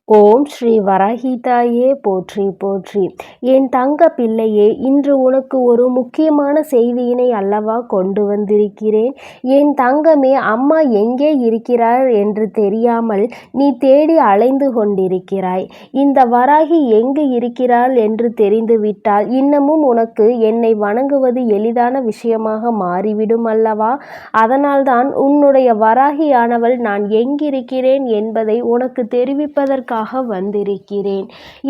ஓம் ஸ்ரீ வராஹிதாயே போற்றி போற்றி. என் தங்க பிள்ளையே, இன்று உனக்கு ஒரு முக்கியமான செய்தியினை அல்லவா கொண்டு வந்திருக்கிறேன். என் தங்கமே, அம்மா எங்கே இருக்கிறார் என்று தெரியாமல் நீ தேடி அலைந்து கொண்டிருக்கிறாய். இந்த வராகி எங்கு இருக்கிறாள் என்று தெரிந்துவிட்டால் இன்னமும் உனக்கு என்னை வணங்குவது எளிதான விஷயமாக மாறிவிடும் அல்லவா? அதனால்தான் உன்னுடைய வராகியானவள் நான் எங்கிருக்கிறேன் என்பதை உனக்கு தெரிவிப்பதற்காக வந்திருக்கிறேன்.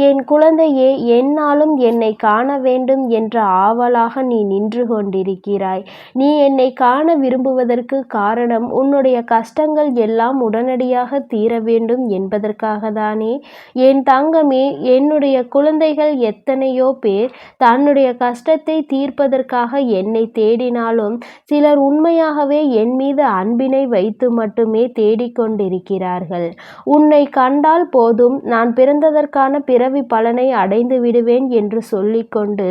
என் குழந்தையே, என்னாலும் என்னை காண வேண்டும் என்ற ஆவலாக நீ நின்று கொண்டிருக்கிறாய். நீ என்னை காண விரும்புவதற்கு காரணம் உன்னுடைய கஷ்டங்கள் எல்லாம் உடனடியாக தீர வேண்டும் என்பதற்காக தானே? என் தங்கமே, என்னுடைய குழந்தைகள் எத்தனையோ பேர் தன்னுடைய கஷ்டத்தை தீர்ப்பதற்காக என்னை தேடினாலும் சிலர் உண்மையாகவே என் மீது அன்பினை வைத்து மட்டுமே தேடிக்கொண்டிருக்கிறார்கள். உன்னை கண்டால் போதும், நான் பிறந்ததற்கான பிறவி பலனை அடைந்து விடுவேன் என்று சொல்லிக்கொண்டு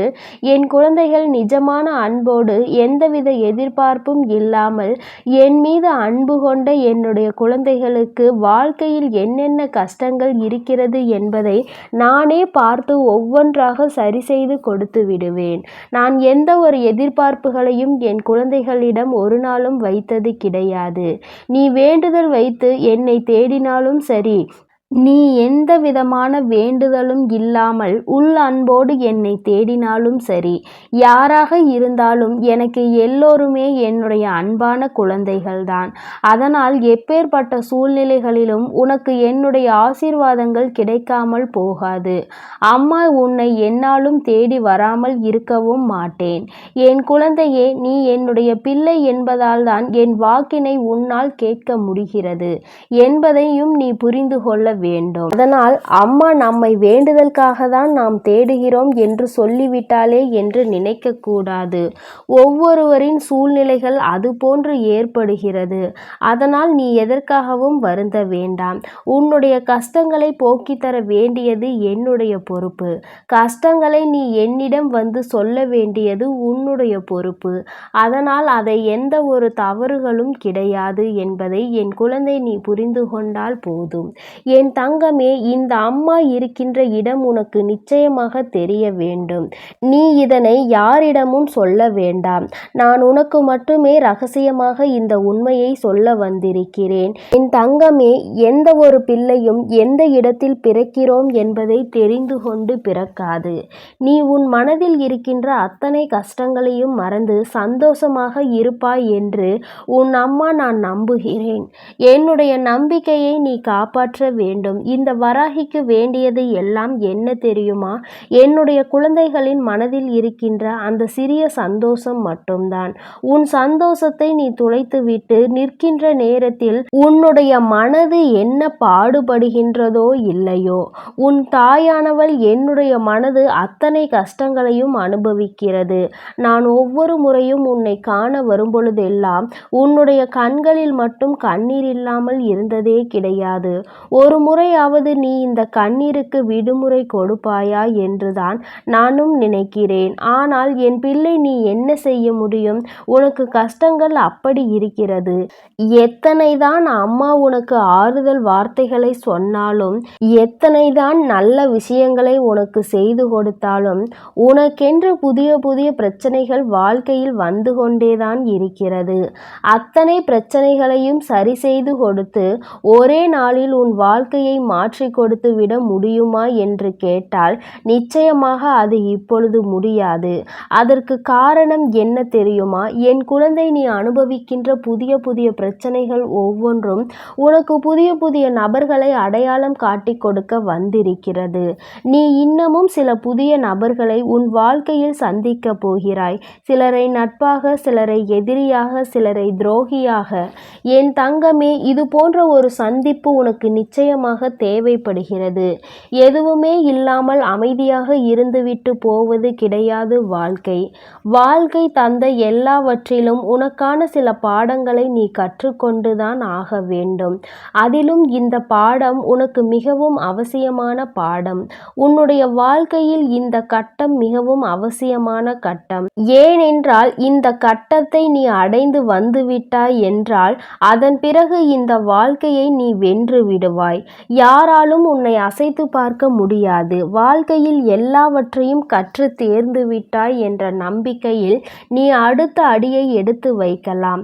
என் குழந்தைகள் நிஜமான அன்போடு எந்தவித எதிர்பார்ப்பும் இல்லாமல் என் மீது அன்பு கொண்ட என்னுடைய குழந்தைகளுக்கு வாழ்க்கையில் என்னென்ன கஷ்டங்கள் இருக்கிறது என்பதை நானே பார்த்து ஒவ்வொன்றாக சரி செய்து கொடுத்து விடுவேன். நான் எந்த ஒரு எதிர்பார்ப்புகளையும் என் குழந்தைகளிடம் ஒரு நாளும் வைத்தது கிடையாது. நீ வேண்டுதல் வைத்து என்னை தேடினாலும் சரி, நீ எந்த விதமான வேண்டுதலும் இல்லாமல் உள் அன்போடு என்னை தேடினாலும் சரி, யாராக இருந்தாலும் எனக்கு எல்லோருமே என்னுடைய அன்பான குழந்தைகள்தான். அதனால் எப்பேற்பட்ட சூழ்நிலைகளிலும் உனக்கு என்னுடைய ஆசீர்வாதங்கள் கிடைக்காமல் போகாது. அம்மா உன்னை என்னாலும் தேடி வராமல் இருக்கவும் மாட்டேன். என் குழந்தையே, நீ என்னுடைய பிள்ளை என்பதால் தான் என் வாக்கினை உன்னால் கேட்க முடிகிறது என்பதையும் நீ புரிந்து கொள்ள வேண்டும். அதனால் அம்மா நம்மை வேண்டுதலுக்காக தான் நாம் தேடுகிறோம் என்று சொல்லிவிட்டாலே என்று நினைக்க கூடாது. ஒவ்வொருவரின் சூழ்நிலைகள் அதுபோன்று ஏற்படுகிறது. அதனால் நீ எதற்காகவும் வருந்த வேண்டாம். உன்னுடைய கஷ்டங்களை போக்கித்தர வேண்டியது என்னுடைய பொறுப்பு. கஷ்டங்களை நீ என்னிடம் வந்து சொல்ல வேண்டியது உன்னுடைய பொறுப்பு. அதனால் அதை எந்த ஒரு தவறுகளும் கிடையாது என்பதை என் குழந்தை நீ புரிந்து கொண்டால் போதும். என் தங்கமே, இந்த அம்மா இருக்கின்ற இடம் உனக்கு நிச்சயமாக தெரிய வேண்டும். நீ இதனை யாரிடமும் சொல்ல வேண்டாம். நான் உனக்கு மட்டுமே ரகசியமாக இந்த உண்மையை சொல்ல வந்திருக்கிறேன். என் தங்கமே, எந்த ஒரு பிள்ளையும் எந்த இடத்தில் பிறக்கிறோம் என்பதை தெரிந்து கொண்டு பிறக்காது. நீ உன் மனதில் இருக்கின்ற அத்தனை கஷ்டங்களையும் மறந்து சந்தோஷமாக இருப்பாய் என்று உன் அம்மா நான் நம்புகிறேன். என்னுடைய நம்பிக்கையை நீ காப்பாற்ற வேண்டும். இந்த வராகிக்கு வேண்டியது எல்லாம் என்ன தெரியுமா? என்னுடைய குழந்தைகளின் மனதில் இருக்கின்ற அந்த சிறிய சந்தோஷம் மட்டும்தான். உன் சந்தோஷத்தை நீ துளைத்துவிட்டு நிற்கின்ற நேரத்தில் உன்னுடைய மனது என்ன பாடுபடுகின்றதோ இல்லையோ, உன் தாயானவள் என்னுடைய மனது அத்தனை கஷ்டங்களையும் அனுபவிக்கிறது. நான் ஒவ்வொரு முறையும் உன்னை காண வரும்பொழுதெல்லாம் உன்னுடைய கண்களில் மட்டும் கண்ணீர் இல்லாமல் இருந்ததே கிடையாது. ஒரு முறையாவது நீ இந்த கண்ணீருக்கு விடுமுறை கொடுப்பாயா என்றுதான் நானும் நினைக்கிறேன். ஆனால் என் பிள்ளை, நீ என்ன செய்ய முடியும்? உனக்கு கஷ்டங்கள் அப்படி இருக்கிறது. எத்தனைதான் அம்மா உனக்கு ஆறுதல் வார்த்தைகளை சொன்னாலும், எத்தனைதான் நல்ல விஷயங்களை உனக்கு செய்து கொடுத்தாலும், உனக்கென்று புதிய புதிய பிரச்சனைகள் வாழ்க்கையில் வந்து கொண்டேதான் இருக்கிறது. அத்தனை பிரச்சனைகளையும் சரி செய்து கொடுத்து ஒரே நாளில் உன் வாழ்க்கையை மாற்றி கொடுத்து விட முடியுமா என்று கேட்டால் நிச்சயமாக அது இப்பொழுது முடியாது. அதற்கு காரணம் என்ன தெரியுமா? என் குழந்தை, நீ அனுபவிக்கின்ற புதிய புதிய பிரச்சனைகள் ஒவ்வொன்றும் உனக்கு புதிய புதிய நபர்களை அடையாளம் காட்டி கொடுக்க வந்திருக்கிறது. நீ இன்னமும் சில புதிய நபர்களை உன் வாழ்க்கையில் சந்திக்க போகிறாய். சிலரை நட்பாக, சிலரை எதிரியாக, சிலரை துரோகியாக. என் தங்கமே, இது போன்ற ஒரு சந்திப்பு உனக்கு நிச்சயமாக தேவைப்படுகிறது. எதுவுமே இல்லாமல் அமைதியாக இருந்துவிட்டு போவது கிடையாது வாழ்க்கை. வாழ்க்கை தந்த எல்லாவற்றிலும் உனக்கான சில பாடங்களை நீ கற்றுக்கொண்டுதான் ஆக வேண்டும். அதிலும் இந்த பாடம் உனக்கு மிகவும் அவசியமான பாடம். உன்னுடைய வாழ்க்கையில் இந்த கட்டம் மிகவும் அவசியமான கட்டம். ஏனென்றால் இந்த கட்டத்தை நீ அடைந்து வந்துவிட்டாய் என்றால் அதன் பிறகு இந்த வாழ்க்கையை நீ வென்று விடுவாய். யாராலும் உன்னை அசைத்து பார்க்க முடியாது. வாழ்க்கையில் எல்லாவற்றையும் கற்று தேர்ந்து விட்டாய் என்ற நம்பிக்கையில் நீ அடுத்த அடியை எடுத்து வைக்கலாம்.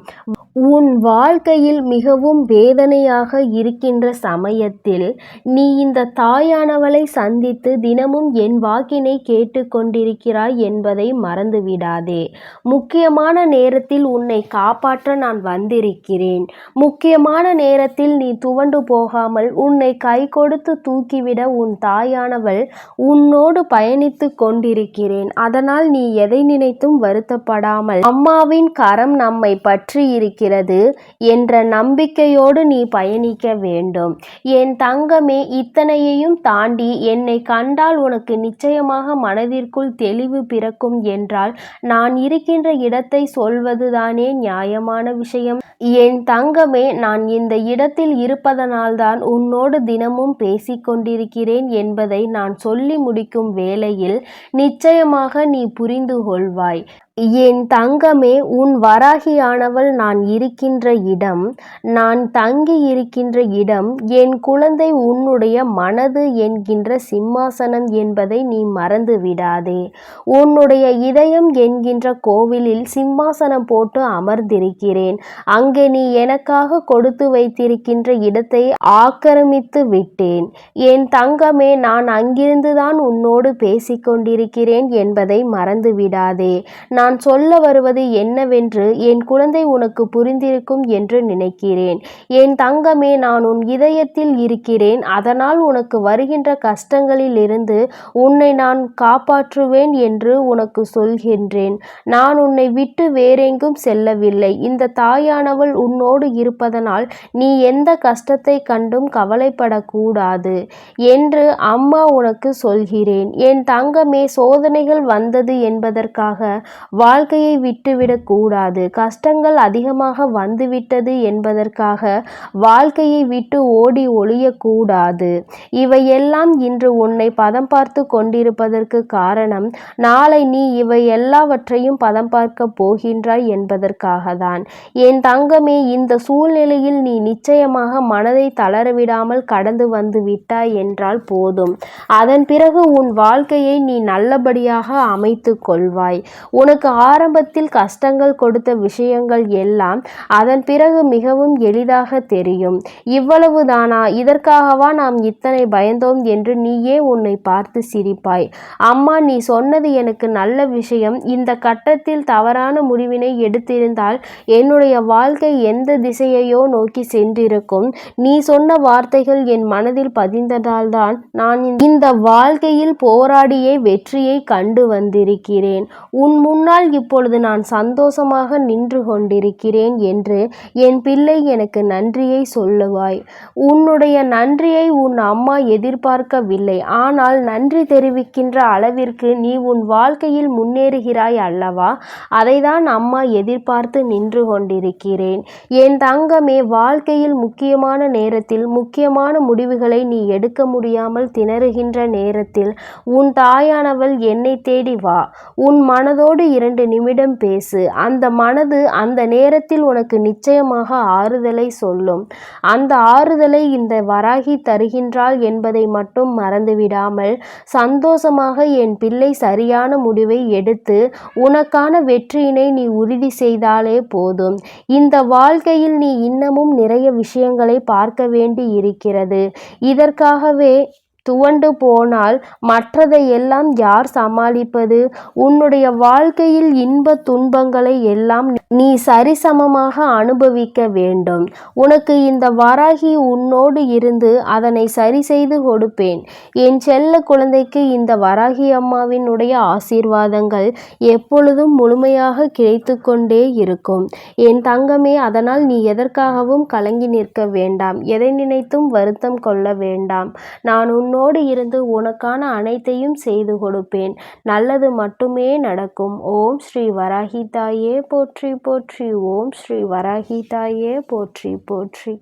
உன் வாழ்க்கையில் மிகவும் வேதனையாக இருக்கின்ற சமயத்தில் நீ இந்த தாயானவளை சந்தித்து தினமும் என் வாக்கினை கேட்டு கொண்டிருக்கிறாய் என்பதை மறந்துவிடாதே. முக்கியமான நேரத்தில் உன்னை காப்பாற்ற நான் வந்திருக்கிறேன். முக்கியமான நேரத்தில் நீ துவண்டு போகாமல் உன்னை கை கொடுத்து தூக்கிவிட உன் தாயானவள் உன்னோடு பயணித்து கொண்டிருக்கிறேன். அதனால் நீ எதை நினைத்தும் வருத்தப்படாமல் அம்மாவின் கரம் நம்மை பற்றி இருக்கிறது என்ற நம்பிக்கையோடு நீ பயணிக்க வேண்டும். என் தங்கமே, இத்தனையையும் தாண்டி என்னை கண்டால் உனக்கு நிச்சயமாக மனதிற்குள் தெளிவு பிறக்கும் என்றால் நான் இருக்கின்ற இடத்தை சொல்வதுதானே நியாயமான விஷயம். என் தங்கமே, நான் இந்த இடத்தில் இருப்பதனால்தான் உன்னோடு தினமும் பேசிக்கொண்டிருக்கிறேன் என்பதை நான் சொல்லி முடிக்கும் வேளையில் நிச்சயமாக நீ புரிந்து கொள்வாய். என் தங்கமே, உன் வராகியானவள் நான் இருக்கின்ற இடம், நான் தங்கி இருக்கின்ற இடம் என் குழந்தை உன்னுடைய மனது என்கின்ற சிம்மாசனம் என்பதை நீ மறந்து விடாதே. உன்னுடைய இதயம் என்கின்ற கோவிலில் சிம்மாசனம் போட்டு அமர்ந்திருக்கிறேன். அங்கே நீ எனக்காக கொடுத்து வைத்திருக்கின்ற இடத்தை ஆக்கிரமித்து விட்டேன். என் தங்கமே, நான் அங்கிருந்துதான் உன்னோடு பேசிக்கொண்டிருக்கிறேன் என்பதை மறந்து விடாதே. நான் சொல்ல வருவது என்னவென்று என் குழந்தை உனக்கு புரிந்திருக்கும் என்று நினைக்கிறேன். என் தங்கமே, நான் உன் இதயத்தில் இருக்கிறேன். அதனால் உனக்கு வருகின்ற கஷ்டங்களிலிருந்து உன்னை நான் காப்பாற்றுவேன் என்று உனக்கு சொல்கின்றேன். நான் உன்னை விட்டு வேறெங்கும் செல்லவில்லை. இந்த தாயானவள் உன்னோடு இருப்பதனால் நீ எந்த கஷ்டத்தை கண்டும் கவலைப்படக்கூடாது என்று அம்மா உனக்கு சொல்கிறேன். என் தங்கமே, சோதனைகள் வந்தது என்பதற்காக வாழ்க்கையை விட்டுவிடக் கூடாது. கஷ்டங்கள் அதிகமாக வந்துவிட்டது என்பதற்காக வாழ்க்கையை விட்டு ஓடி ஒளியக்கூடாது. இவையெல்லாம் இன்று உன்னை பதம் பார்த்து கொண்டிருப்பதற்கு காரணம் நாளை நீ இவை எல்லாவற்றையும் பதம் பார்க்க போகின்றாய் என்பதற்காகத்தான். என் தங்கமே, இந்த சூழ்நிலையில் நீ நிச்சயமாக மனதை தளரவிடாமல் கடந்து வந்து விட்டாய் என்றால் போதும். அதன் பிறகு உன் வாழ்க்கையை நீ நல்லபடியாக அமைத்து கொள்வாய். உனக்கு ஆரம்பத்தில் கஷ்டங்கள் கொடுத்த விஷயங்கள் எல்லாம் அதன் பிறகு மிகவும் எளிதாக தெரியும். இவ்வளவுதானா, இதற்காகவா நாம் இத்தனை பயந்தோம் என்று நீயே உன்னை பார்த்து சிரிப்பாய். அம்மா, நீ சொன்னது எனக்கு நல்ல விஷயம். இந்த கட்டத்தில் தவறான முடிவினை எடுத்திருந்தால் என்னுடைய வாழ்க்கை எந்த திசையையோ நோக்கி சென்றிருக்கும். நீ சொன்ன வார்த்தைகள் என் மனதில் பதிந்ததால்தான் நான் இந்த வாழ்க்கையில் போராடியே வெற்றியை கண்டு வந்திருக்கிறேன். உன் முன்னால் இப்பொழுது நான் சந்தோஷமாக நின்று கொண்டிருக்கிறேன் என்று என் பிள்ளை எனக்கு நன்றியை சொல்லுவாய். உன்னுடைய நன்றியை உன் அம்மா எதிர்பார்க்கவில்லை. ஆனால் நன்றி தெரிவிக்கின்ற அளவிற்கு நீ உன் வாழ்க்கையில் முன்னேறுகிறாய் அல்லவா? அதைதான் அம்மா எதிர்பார்த்து நின்று கொண்டிருக்கிறேன். என் தங்கமே, வாழ்க்கையில் முக்கியமான நேரத்தில் முக்கியமான முடிவுகளை நீ எடுக்க முடியாமல் திணறுகின்ற நேரத்தில் உன் தாயானவள் என்னை தேடி வா. உன் மனதோடு 2 நிமிடம் பேசு. அந்த மனது அந்த நேரத்தில் உனக்கு நிச்சயமாக ஆறுதலை சொல்லும். அந்த ஆறுதலை இந்த வராகி தருகின்றாள் என்பதை மட்டும் மறந்துவிடாமல் சந்தோஷமாக என் பிள்ளை சரியான முடிவை எடுத்து உனக்கான வெற்றியினை நீ உறுதி செய்தாலே போதும். இந்த வாழ்க்கையில் நீ இன்னமும் நிறைய விஷயங்களை பார்க்க வேண்டி இருக்கிறது. இதற்காகவே துவண்டு போனால் மற்றதையெல்லாம் யார் சமாளிப்பது? உன்னுடைய வாழ்க்கையில் இன்ப துன்பங்களை எல்லாம் நீ சரிசமமாக அனுபவிக்க வேண்டும். உனக்கு இந்த வராகி உன்னோடு இருந்து அதனை சரி செய்து கொடுப்பேன். என் செல்ல குழந்தைக்கு இந்த வராகி அம்மாவினுடைய ஆசீர்வாதங்கள் எப்பொழுதும் முழுமையாக கிடைத்து கொண்டே இருக்கும். என் தங்கமே, அதனால் நீ எதற்காகவும் கலங்கி நிற்க வேண்டாம். எதை நினைத்தும் வருத்தம் கொள்ள வேண்டாம். நான் உன்னோடு இருந்து உனக்கான அனைத்தையும் செய்து கொடுப்பேன். நல்லது மட்டுமே நடக்கும். ஓம் ஸ்ரீ வராகி தாயே போற்றி போற்றி. ஓம் ஸ்ரீ வராகி தாயே போற்றி போற்றி.